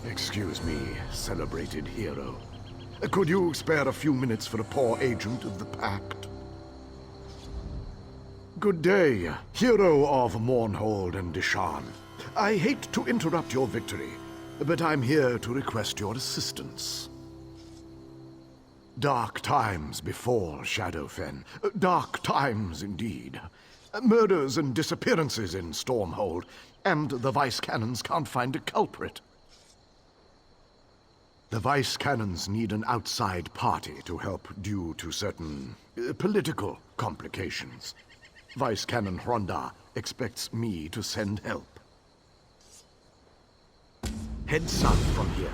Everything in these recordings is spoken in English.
Excuse me, celebrated hero. Could you spare a few minutes for a poor agent of the Pact? Good day, hero of Mournhold and Deshaan. I hate to interrupt your victory, but I'm here to request your assistance. Dark times befall Shadowfen. Dark times indeed. Murders and disappearances in Stormhold, and the Vice Cannons can't find a culprit. The Vice Cannons need an outside party to help due to certain political complications. Vice Cannon Hrondar expects me to send help. Head south from here.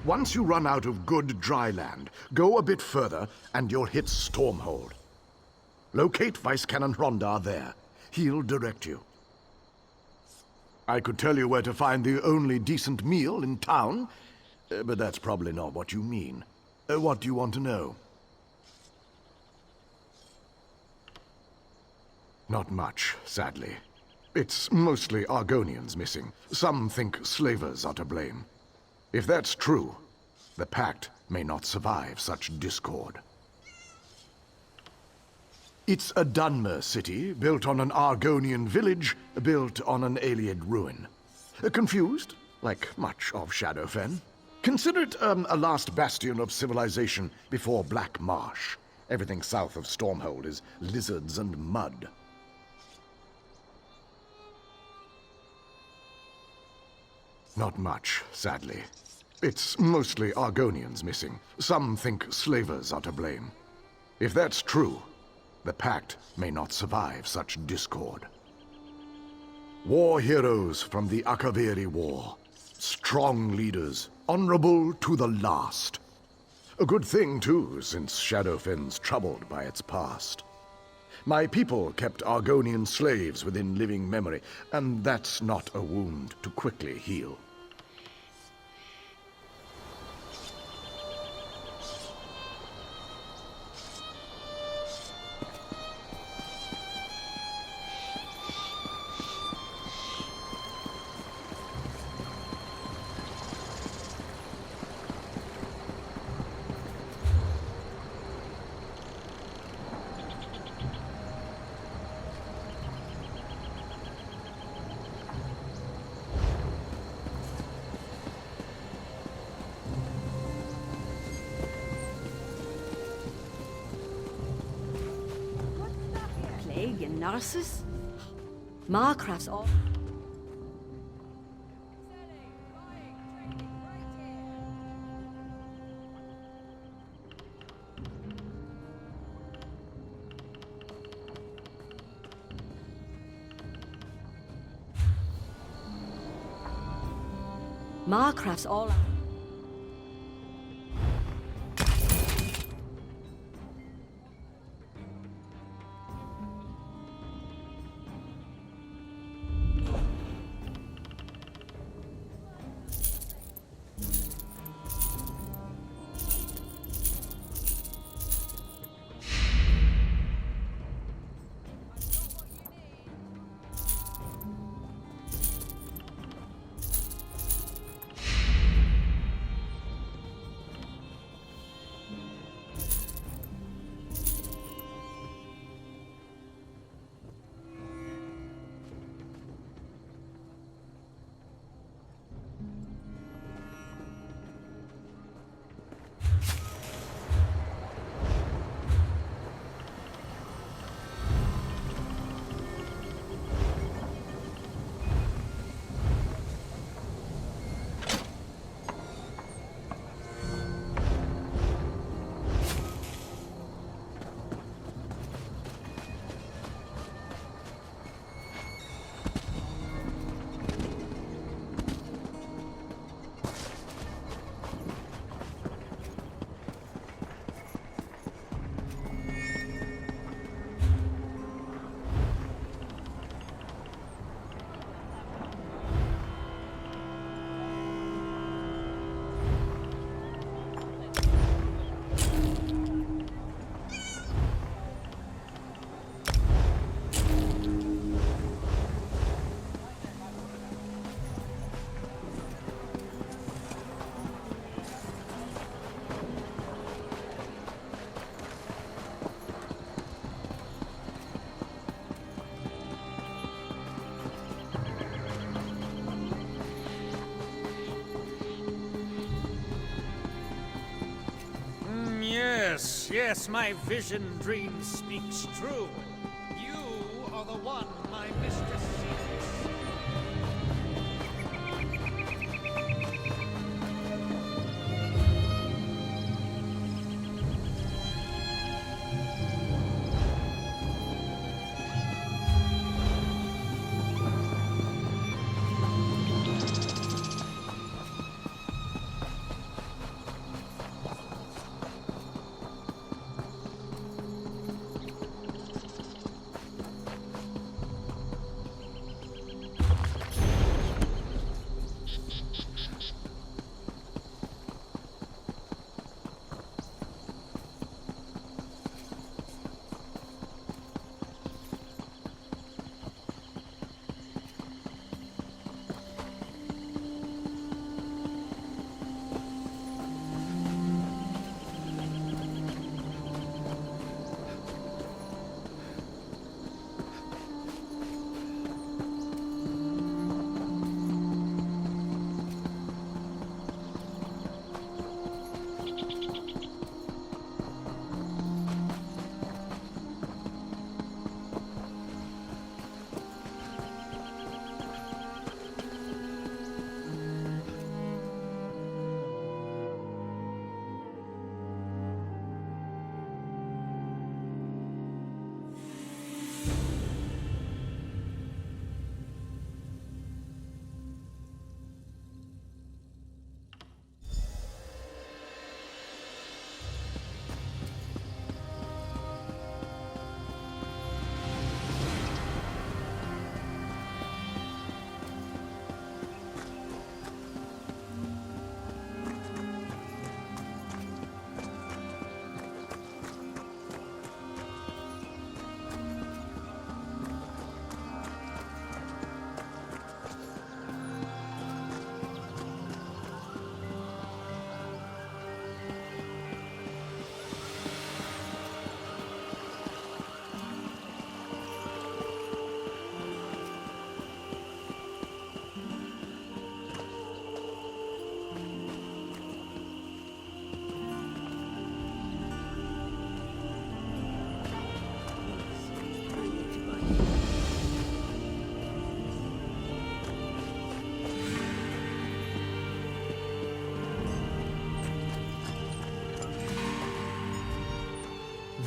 Once you run out of good dry land, go a bit further and you'll hit Stormhold. Locate Vice Cannon Hrondar there. He'll direct you. I could tell you where to find the only decent meal in town, but that's probably not what you mean. What do you want to know? Not much, sadly. It's mostly Argonians missing. Some think slavers are to blame. If that's true, the Pact may not survive such discord. It's a Dunmer city, built on an Argonian village, built on an Ayleid ruin. Confused, like much of Shadowfen? Consider it a last bastion of civilization before Black Marsh. Everything south of Stormhold is lizards and mud. Not much, sadly. It's mostly Argonians missing. Some think slavers are to blame. If that's true, the Pact may not survive such discord. War heroes from the Akaviri War. Strong leaders, honorable to the last. A good thing, too, since Shadowfen's troubled by its past. My people kept Argonian slaves within living memory, and that's not a wound to quickly heal. Plague and Narcissus? Marcraft's all... Marcraft's all... yes, my vision dream speaks true. You are the one my mistress seeks.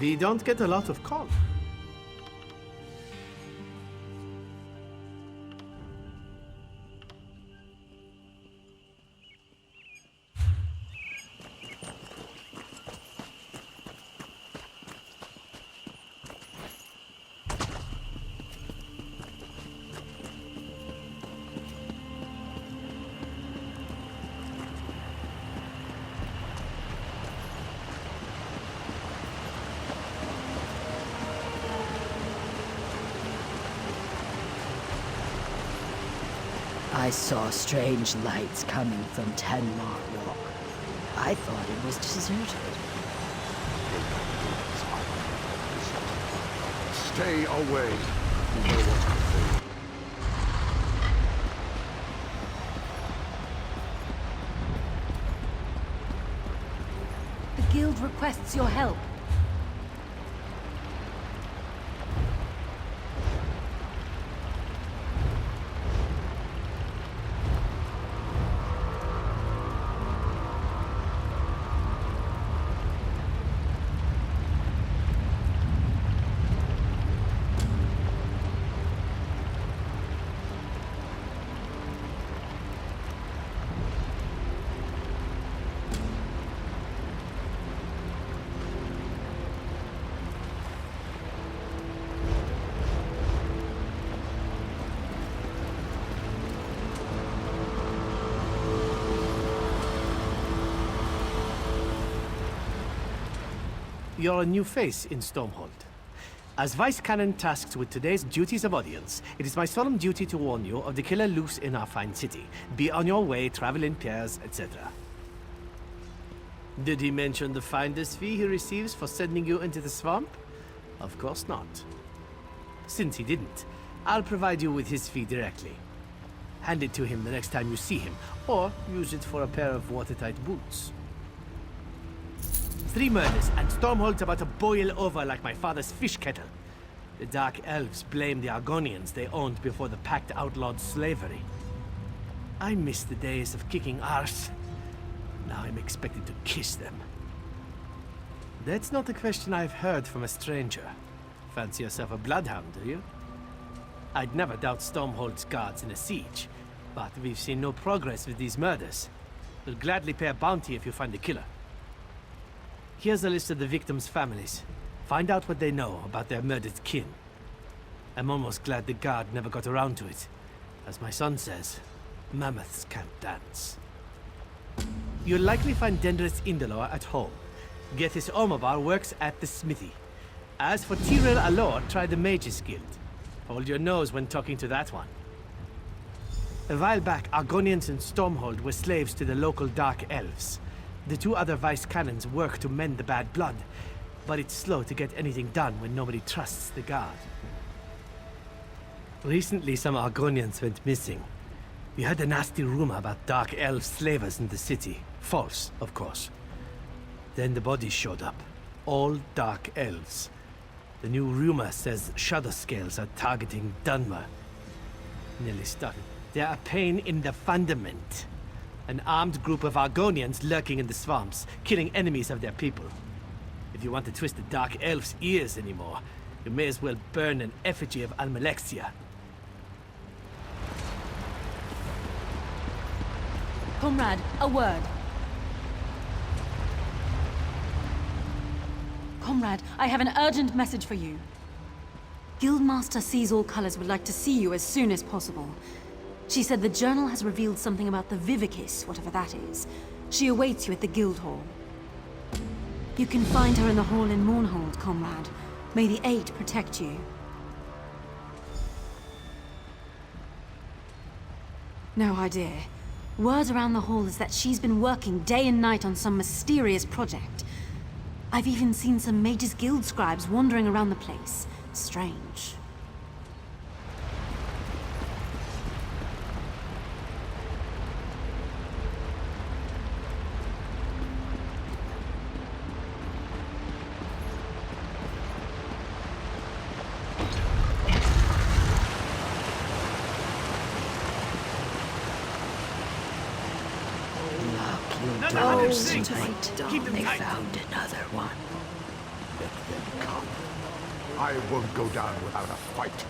We don't get a lot of call. I saw strange lights coming from Tenmar Walk. I thought it was deserted. Stay away. You know what I say. The guild requests your help. You're a new face in Stormhold. As Vice Canon tasked with today's duties of audience, it is my solemn duty to warn you of the killer loose in our fine city. Be on your way, travel in pairs, etc. Did he mention the finder's fee he receives for sending you into the swamp? Of course not. Since he didn't, I'll provide you with his fee directly. Hand it to him the next time you see him, or use it for a pair of watertight boots. 3 murders, and Stormhold's about to boil over like my father's fish kettle. The Dark Elves blame the Argonians they owned before the Pact outlawed slavery. I miss the days of kicking arse. Now I'm expected to kiss them. That's not a question I've heard from a stranger. Fancy yourself a bloodhound, do you? I'd never doubt Stormhold's guards in a siege, but we've seen no progress with these murders. We'll gladly pay a bounty if you find the killer. Here's a list of the victims' families. Find out what they know about their murdered kin. I'm almost glad the guard never got around to it. As my son says, mammoths can't dance. You'll likely find Dendris Indolor at home. Gethys Omobar works at the smithy. As for Tyrell Alor, try the Mages Guild. Hold your nose when talking to that one. A while back, Argonians and Stormhold were slaves to the local Dark Elves. The 2 other Vice Cannons work to mend the bad blood, but it's slow to get anything done when nobody trusts the Guard. Recently, some Argonians went missing. We heard a nasty rumor about Dark Elf slavers in the city. False, of course. Then the bodies showed up. All Dark Elves. The new rumor says Shadowscales are targeting Dunmer. Nearly started. They're a pain in the fundament. An armed group of Argonians lurking in the swamps, killing enemies of their people. If you want to twist the Dark Elf's ears anymore, you may as well burn an effigy of Almalexia. Comrade, a word. Comrade, I have an urgent message for you. Guildmaster Sees All Colors would like to see you as soon as possible. She said the journal has revealed something about the Vivicis, whatever that is. She awaits you at the guild hall. You can find her in the hall in Mournhold, comrade. May the Eight protect you. No idea. Word around the hall is that she's been working day and night on some mysterious project. I've even seen some Mages Guild scribes wandering around the place. Strange. None of them sing. Tonight, Keep them they tight. found another one. Let them come. I won't go down without a fight.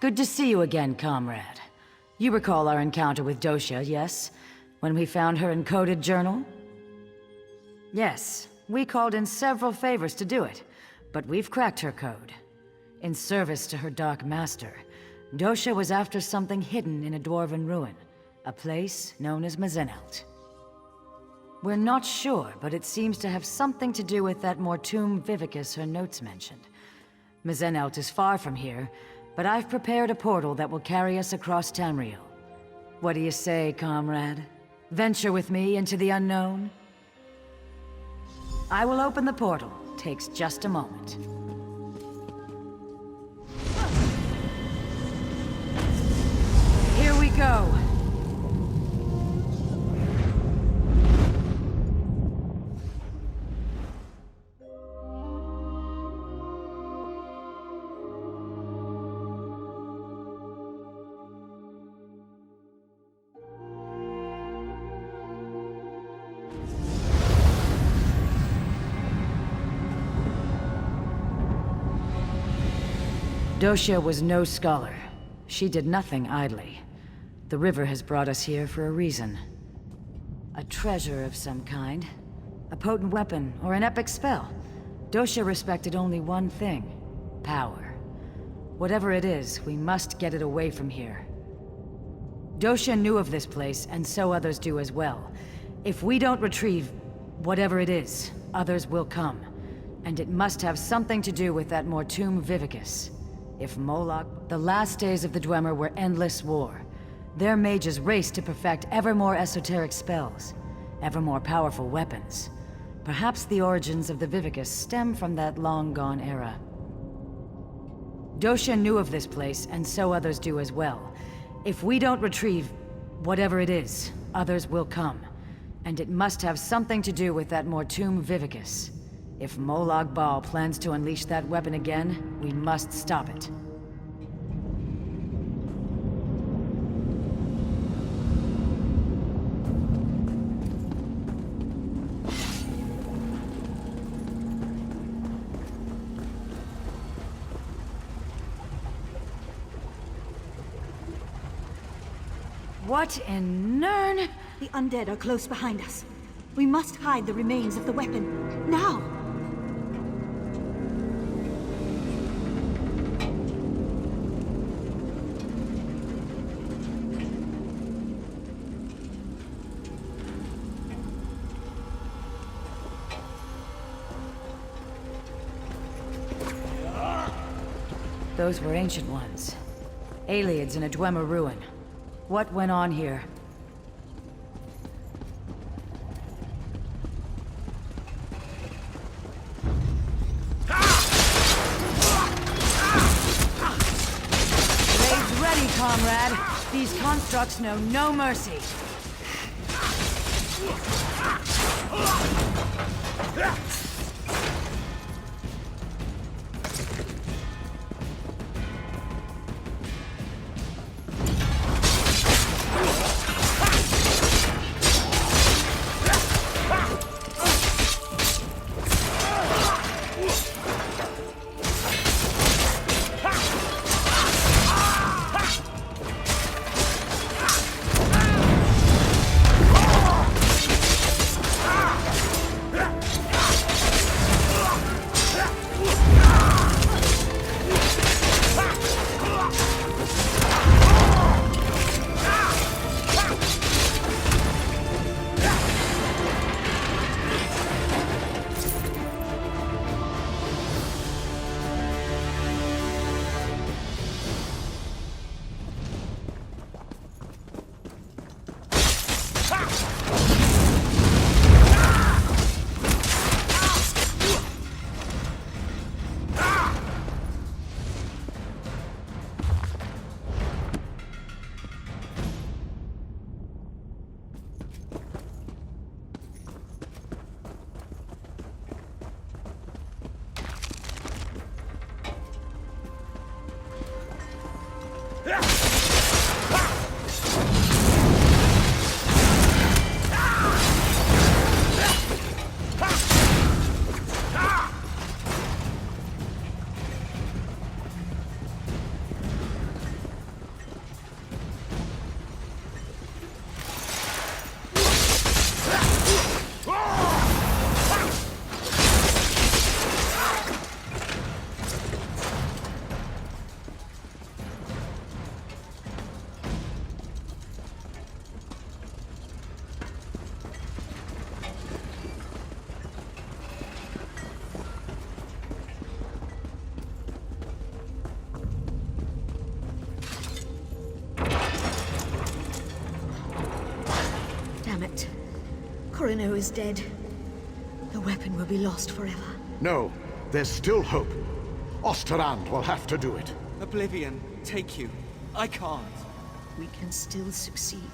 Good to see you again, comrade. You recall our encounter with Dosha, yes? When we found her encoded journal? Yes, we called in several favors to do it, but we've cracked her code. In service to her Dark Master, Dosha was after something hidden in a dwarven ruin, a place known as Mazenelt. We're not sure, but it seems to have something to do with that Mortum Vivicus her notes mentioned. Mazenelt is far from here, but I've prepared a portal that will carry us across Tamriel. What do you say, comrade? Venture with me into the unknown? I will open the portal. Takes just a moment. Here we go. Dosha was no scholar. She did nothing idly. The river has brought us here for a reason. A treasure of some kind. A potent weapon or an epic spell. Dosha respected only one thing. Power. Whatever it is, we must get it away from here. Dosha knew of this place, and so others do as well. If we don't retrieve whatever it is, others will come. And it must have something to do with that Mortum Vivicus. If Moloch... The last days of the Dwemer were endless war. Their mages raced to perfect ever more esoteric spells, ever more powerful weapons. Perhaps the origins of the Vivicus stem from that long-gone era. Dosha knew of this place, and so others do as well. If we don't retrieve whatever it is, others will come. And it must have something to do with that Mortum Vivicus. If Molag Bal plans to unleash that weapon again, we must stop it. What in Nirn? The undead are close behind us. We must hide the remains of the weapon. Now! Those were ancient ones. Ayleids in a Dwemer ruin. What went on here? Blades ready, comrade. These constructs know no mercy. Moreno is dead, the weapon will be lost forever. No, there's still hope. Osterrand will have to do it. Oblivion, take you. I can't. We can still succeed.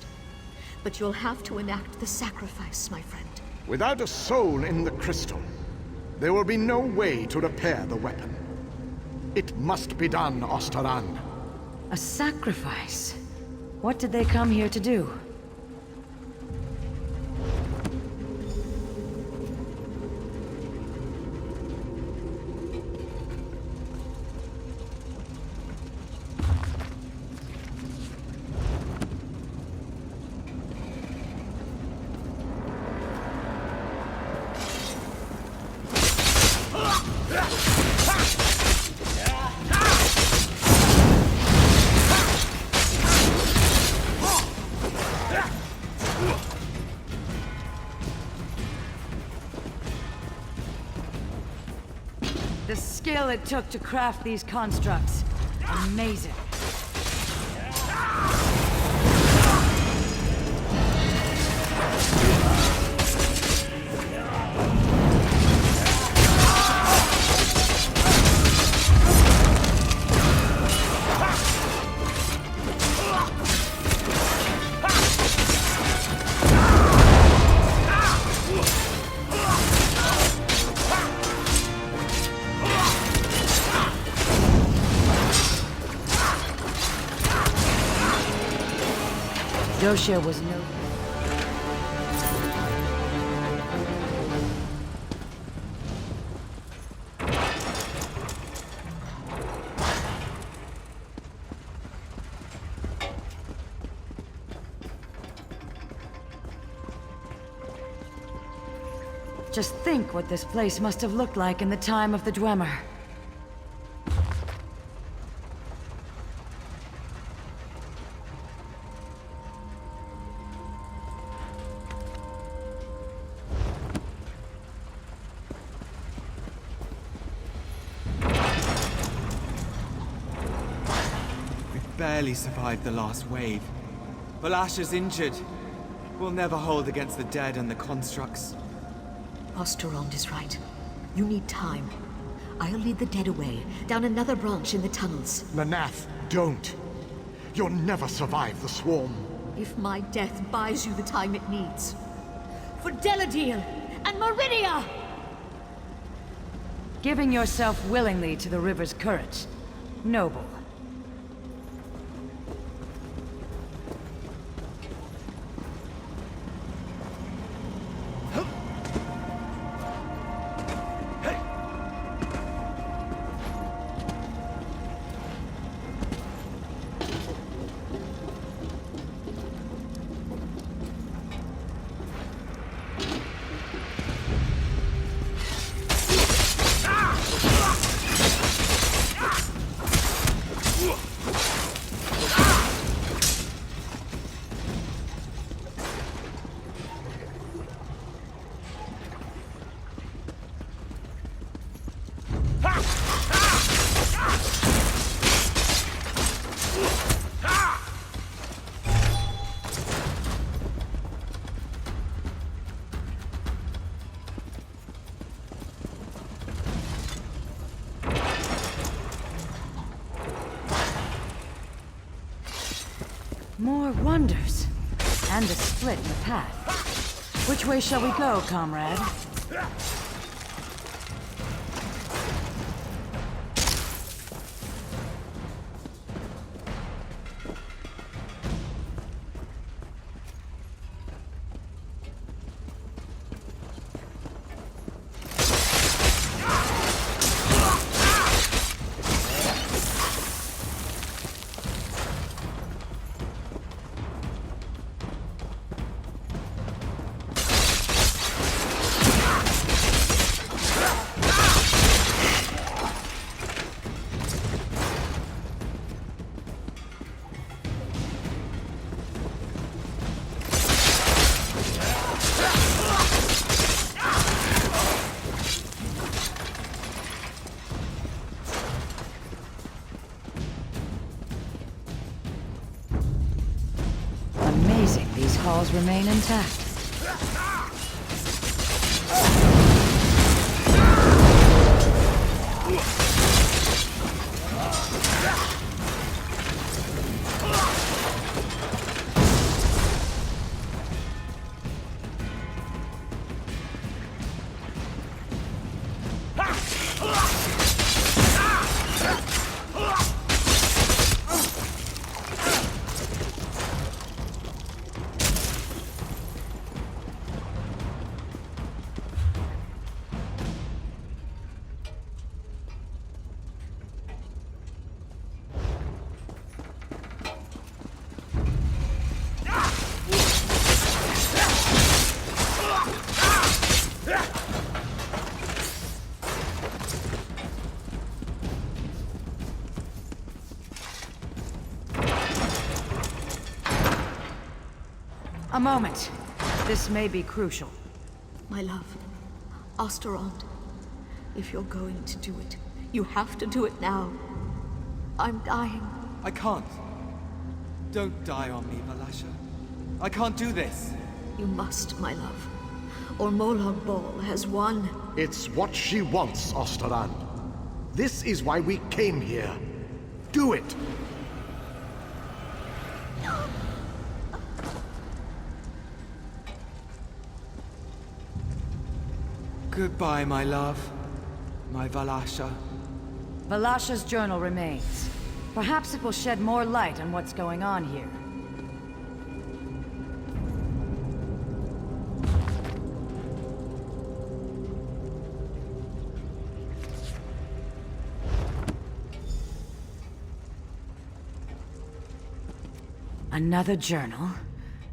But you'll have to enact the sacrifice, my friend. Without a soul in the crystal, there will be no way to repair the weapon. It must be done, Osterrand. A sacrifice? What did they come here to do? The skill it took to craft these constructs. Amazing. Joshua was no... Just think what this place must have looked like in the time of the Dwemer. Barely survived the last wave. Valasha's injured. We'll never hold against the dead and the constructs. Osterrand is right. You need time. I'll lead the dead away, down another branch in the tunnels. Nanath, don't. You'll never survive the swarm. If my death buys you the time it needs. For Deladil and Meridia! Giving yourself willingly to the river's current. Noble. More wonders. And a split in the path. Which way shall we go, comrade? Amazing these halls remain intact. A moment. This may be crucial. My love, Osterond, if you're going to do it, you have to do it now. I'm dying. I can't. Don't die on me, Valasha. I can't do this. You must, my love. Or Molag Bal has won. It's what she wants, Osterand. This is why we came here. Do it! Goodbye, my love. My Valasha. Valasha's journal remains. Perhaps it will shed more light on what's going on here. Another journal?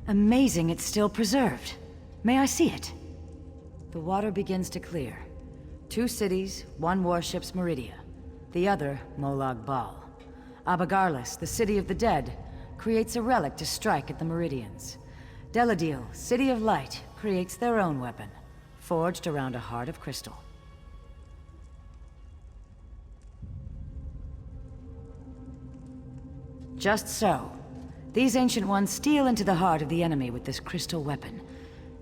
Amazing it's still preserved. May I see it? The water begins to clear. 2 cities, 1 warship's Meridia. The other, Molag Bal. Abagarlis, the city of the dead, creates a relic to strike at the Meridians. Deladil, City of Light, creates their own weapon, forged around a heart of crystal. Just so. These Ancient Ones steal into the heart of the enemy with this crystal weapon.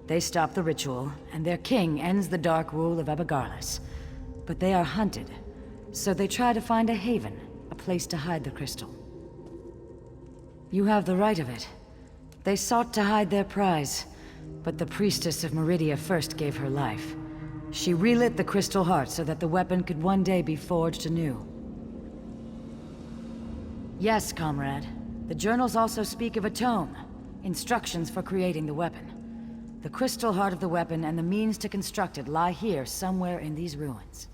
They stop the ritual, and their king ends the dark rule of Abagarlis. But they are hunted, so they try to find a haven, a place to hide the crystal. You have the right of it. They sought to hide their prize, but the priestess of Meridia first gave her life. She relit the crystal heart so that the weapon could one day be forged anew. Yes, comrade. The journals also speak of a tome, instructions for creating the weapon. The crystal heart of the weapon and the means to construct it lie here somewhere in these ruins.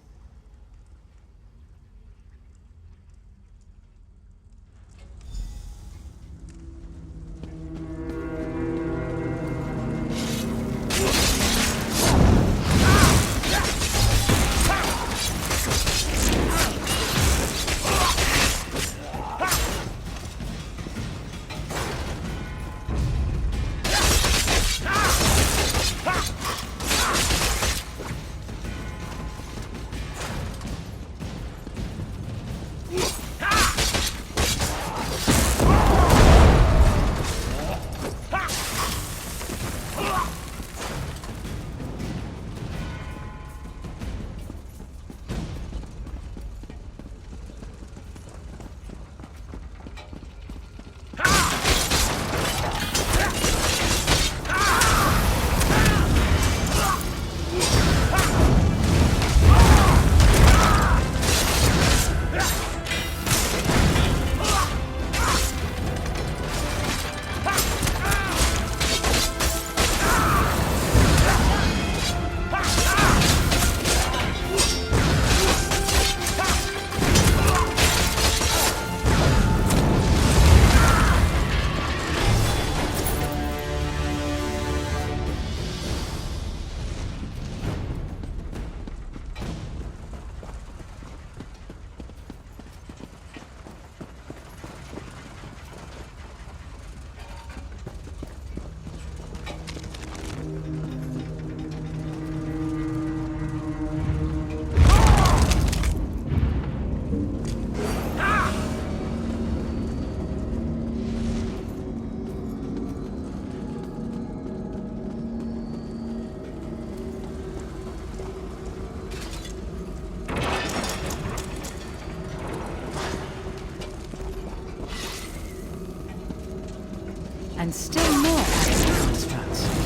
and still more active constructs.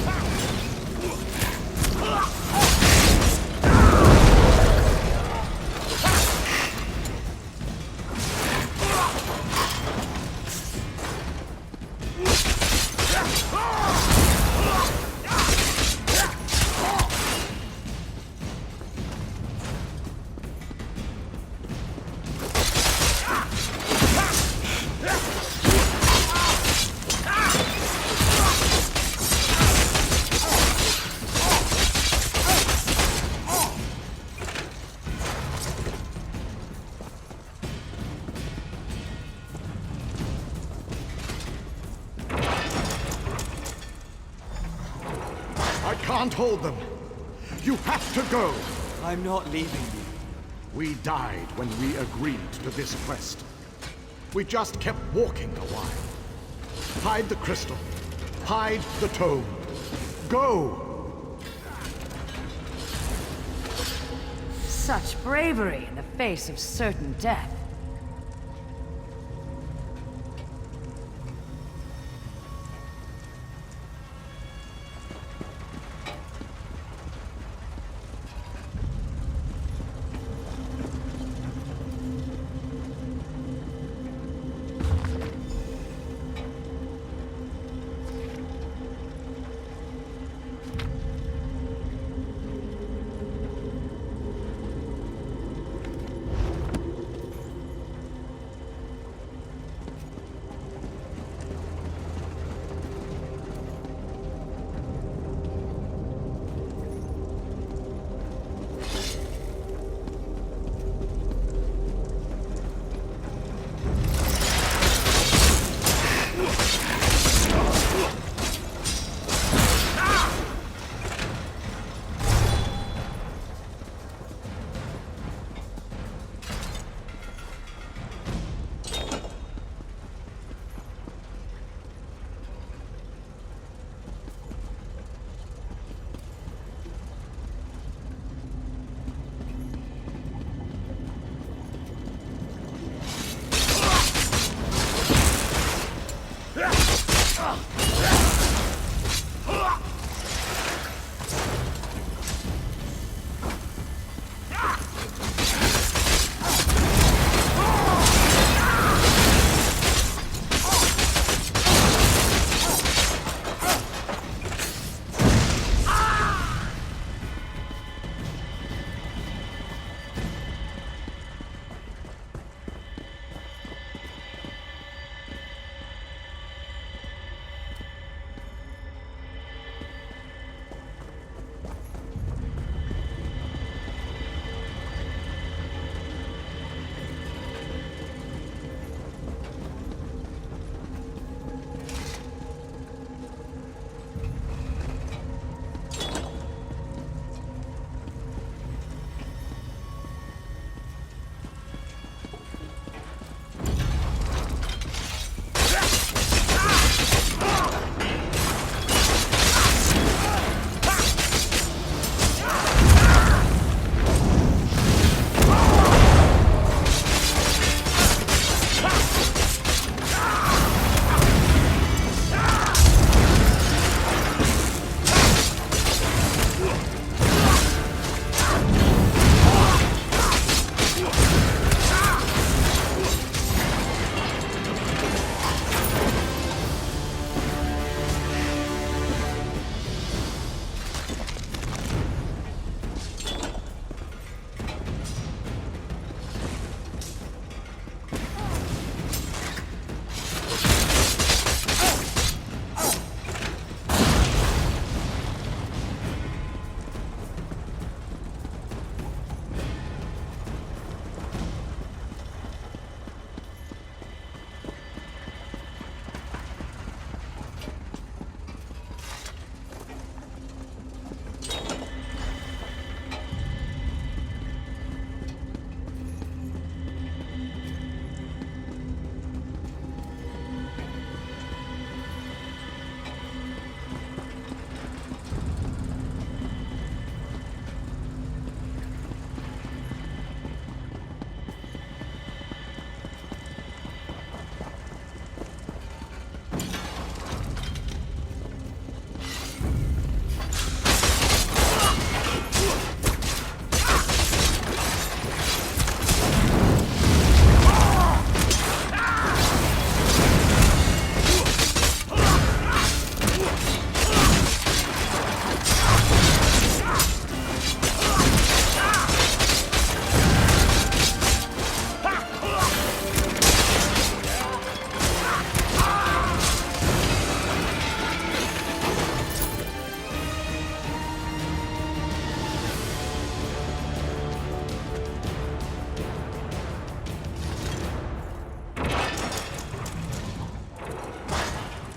I can't hold them. You have to go. I'm not leaving you. We died when we agreed to this quest. We just kept walking a while. Hide the crystal. Hide the tome. Go! Such bravery in the face of certain death.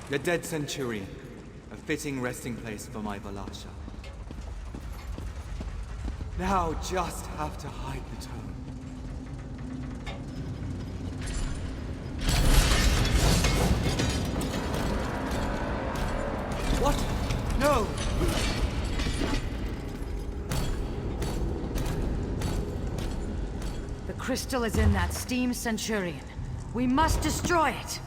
The dead Centurion. A fitting resting place for my Valasha. Now just have to hide the tome. What? No! The crystal is in that steam Centurion. We must destroy it!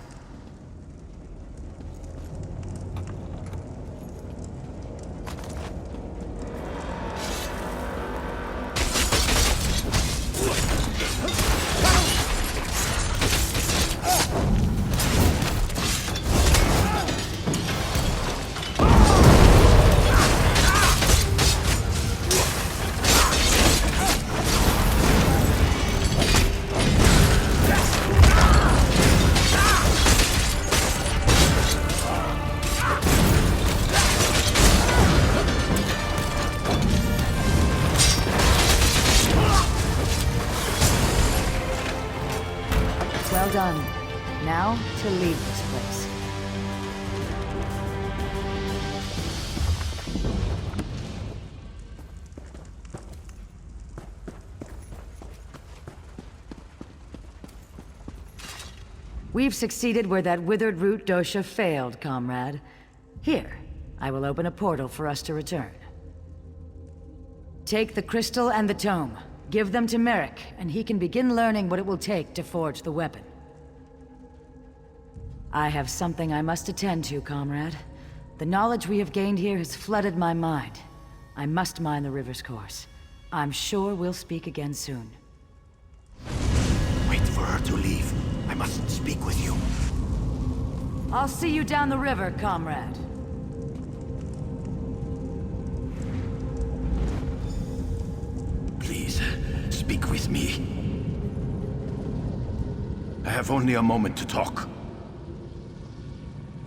Well done. Now to leave this place. We've succeeded where that withered root dosha failed, comrade. Here, I will open a portal for us to return. Take the crystal and the tome. Give them to Merrick, and he can begin learning what it will take to forge the weapon. I have something I must attend to, comrade. The knowledge we have gained here has flooded my mind. I must mind the river's course. I'm sure we'll speak again soon. Wait for her to leave. I must speak with you. I'll see you down the river, comrade. Please, speak with me. I have only a moment to talk.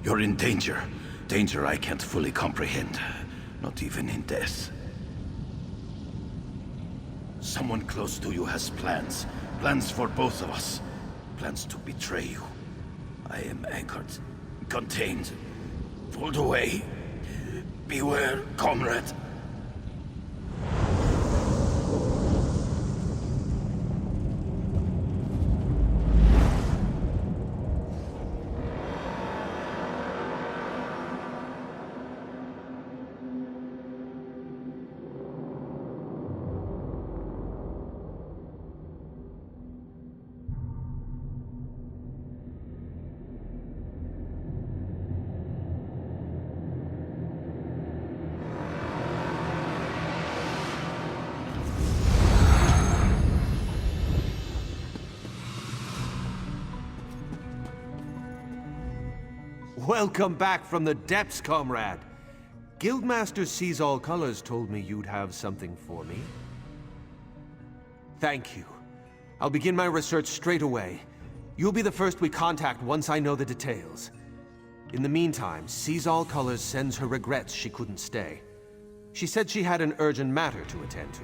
You're in danger. Danger I can't fully comprehend. Not even in death. Someone close to you has plans. Plans for both of us. Plans to betray you. I am anchored. Contained. Pulled away. Beware, comrade. Welcome back from the depths, comrade. Guildmaster Sees All Colors told me you'd have something for me. Thank you. I'll begin my research straight away. You'll be the first we contact once I know the details. In the meantime, Sees All Colors sends her regrets she couldn't stay. She said she had an urgent matter to attend to.